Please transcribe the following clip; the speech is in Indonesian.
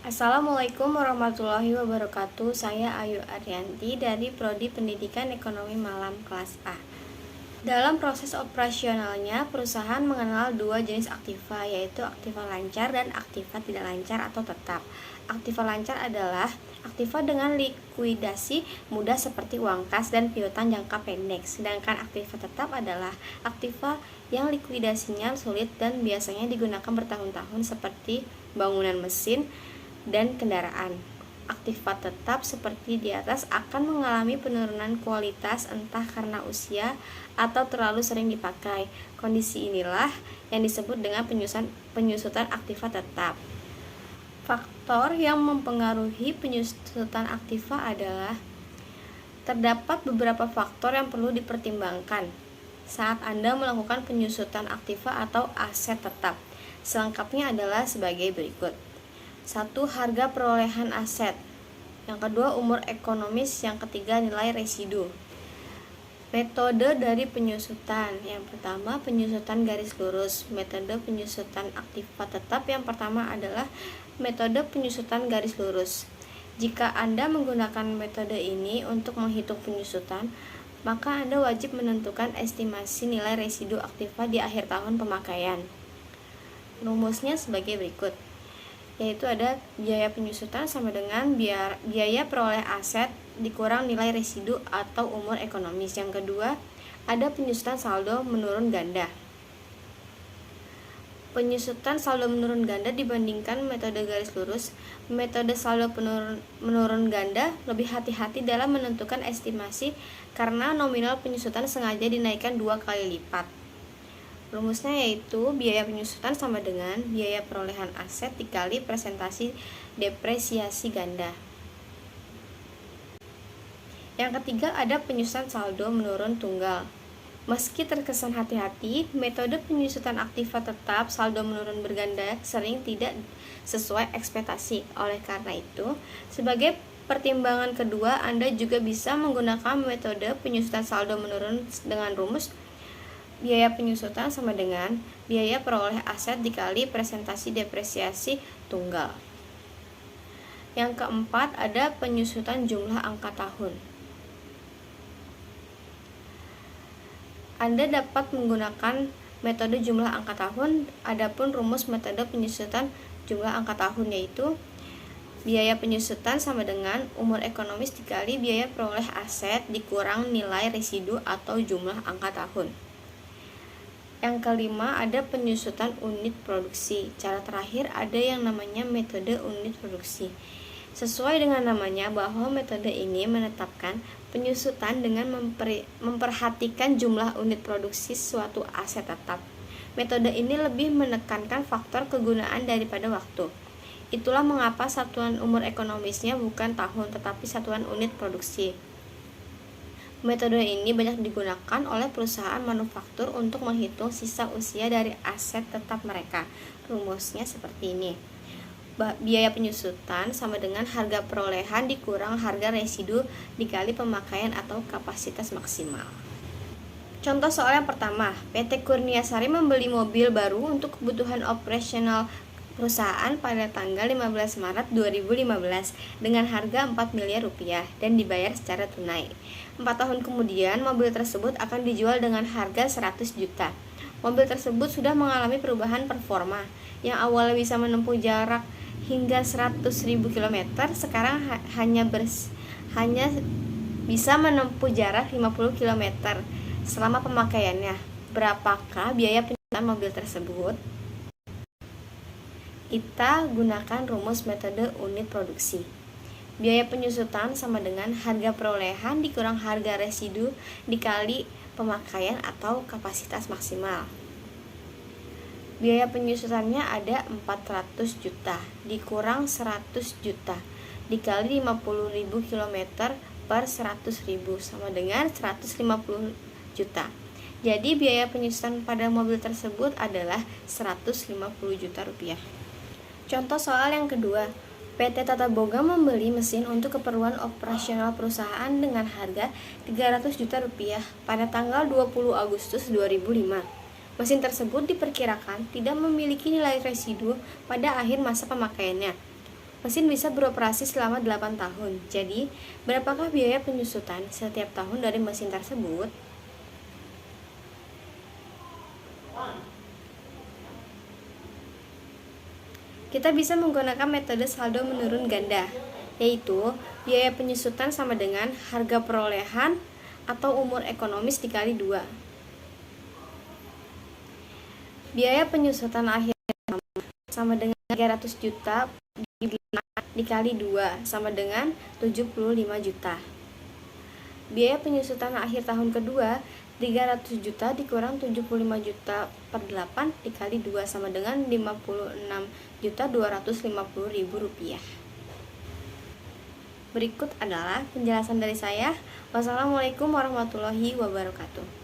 Assalamualaikum warahmatullahi wabarakatuh. Saya Ayu Arianti dari Prodi Pendidikan Ekonomi Malam kelas A. Dalam proses operasionalnya, perusahaan mengenal dua jenis aktiva, yaitu aktiva lancar dan aktiva tidak lancar atau tetap. Aktiva lancar adalah aktiva dengan likuidasi mudah seperti uang kas dan piutang jangka pendek, sedangkan aktiva tetap adalah aktiva yang likuidasinya sulit dan biasanya digunakan bertahun-tahun seperti bangunan mesin dan kendaraan. Aktiva tetap seperti di atas akan mengalami penurunan kualitas entah karena usia atau terlalu sering dipakai. Kondisi inilah yang disebut dengan penyusutan aktiva tetap. Faktor yang mempengaruhi penyusutan aktiva adalah terdapat beberapa faktor yang perlu dipertimbangkan saat Anda melakukan penyusutan aktiva atau aset tetap. Selengkapnya adalah sebagai berikut. 1. Harga perolehan aset. Yang kedua, umur ekonomis. Yang ketiga, nilai residu. Metode dari penyusutan. Yang pertama, penyusutan garis lurus. Metode penyusutan aktiva tetap yang pertama adalah metode penyusutan garis lurus. Jika Anda menggunakan metode ini untuk menghitung penyusutan, maka Anda wajib menentukan estimasi nilai residu aktiva di akhir tahun pemakaian. Rumusnya sebagai berikut, yaitu ada biaya penyusutan sama dengan biaya peroleh aset dikurang nilai residu atau umur ekonomis. Yang kedua, ada penyusutan saldo menurun ganda. Penyusutan saldo menurun ganda dibandingkan metode garis lurus, metode saldo menurun ganda lebih hati-hati dalam menentukan estimasi karena nominal penyusutan sengaja dinaikkan 2 kali lipat. Rumusnya yaitu biaya penyusutan sama dengan biaya perolehan aset dikali presentasi depresiasi ganda. Yang ketiga, ada penyusutan saldo menurun tunggal. Meski terkesan hati-hati, metode penyusutan aktiva tetap saldo menurun berganda sering tidak sesuai ekspektasi. Oleh karena itu, sebagai pertimbangan kedua, Anda juga bisa menggunakan metode penyusutan saldo menurun dengan rumus biaya penyusutan sama dengan biaya peroleh aset dikali presentasi depresiasi tunggal. Yang keempat, ada penyusutan jumlah angka tahun. Anda dapat menggunakan metode jumlah angka tahun, adapun rumus metode penyusutan jumlah angka tahun yaitu biaya penyusutan sama dengan umur ekonomis dikali biaya peroleh aset dikurang nilai residu atau jumlah angka tahun. Yang kelima, ada penyusutan unit produksi. Cara terakhir ada yang namanya metode unit produksi. Sesuai dengan namanya bahwa metode ini menetapkan penyusutan dengan memperhatikan jumlah unit produksi suatu aset tetap. Metode ini lebih menekankan faktor kegunaan daripada waktu. Itulah mengapa satuan umur ekonomisnya bukan tahun tetapi satuan unit produksi. Metode ini banyak digunakan oleh perusahaan manufaktur untuk menghitung sisa usia dari aset tetap mereka. Rumusnya seperti ini. Biaya penyusutan sama dengan harga perolehan dikurang harga residu dikali pemakaian atau kapasitas maksimal. Contoh soal yang pertama, PT Kurniasari membeli mobil baru untuk kebutuhan operasional perusahaan pada tanggal 15 Maret 2015 dengan harga 4 miliar rupiah dan dibayar secara tunai. 4 tahun kemudian, mobil tersebut akan dijual dengan harga 100 juta. Mobil tersebut sudah mengalami perubahan performa. Yang awalnya bisa menempuh jarak hingga 100.000 km, sekarang hanya bisa menempuh jarak 50 km selama pemakaiannya. Berapakah biaya penyusutan mobil tersebut? Kita gunakan rumus metode unit produksi. Biaya penyusutan sama dengan harga perolehan dikurang harga residu dikali pemakaian atau kapasitas maksimal. Biaya penyusutannya ada 400 juta dikurang 100 juta dikali 50.000 km per 100.000 sama dengan 150 juta. Jadi biaya penyusutan pada mobil tersebut adalah 150 juta rupiah. Contoh soal yang kedua, PT Tata Boga membeli mesin untuk keperluan operasional perusahaan dengan harga 300 juta rupiah pada tanggal 20 Agustus 2005. Mesin tersebut diperkirakan tidak memiliki nilai residu pada akhir masa pemakaiannya. Mesin bisa beroperasi selama 8 tahun. Jadi, berapakah biaya penyusutan setiap tahun dari mesin tersebut? Kita bisa menggunakan metode saldo menurun ganda, yaitu biaya penyusutan sama dengan harga perolehan atau umur ekonomis dikali 2. Biaya penyusutan akhir sama dengan 300 juta dikali 2 sama dengan 75 juta. Biaya penyusutan akhir tahun kedua 300 juta dikurang 75 juta per 8 dikali 2 sama dengan 56.250.000 rupiah. Berikut adalah penjelasan dari saya. Wassalamualaikum warahmatullahi wabarakatuh.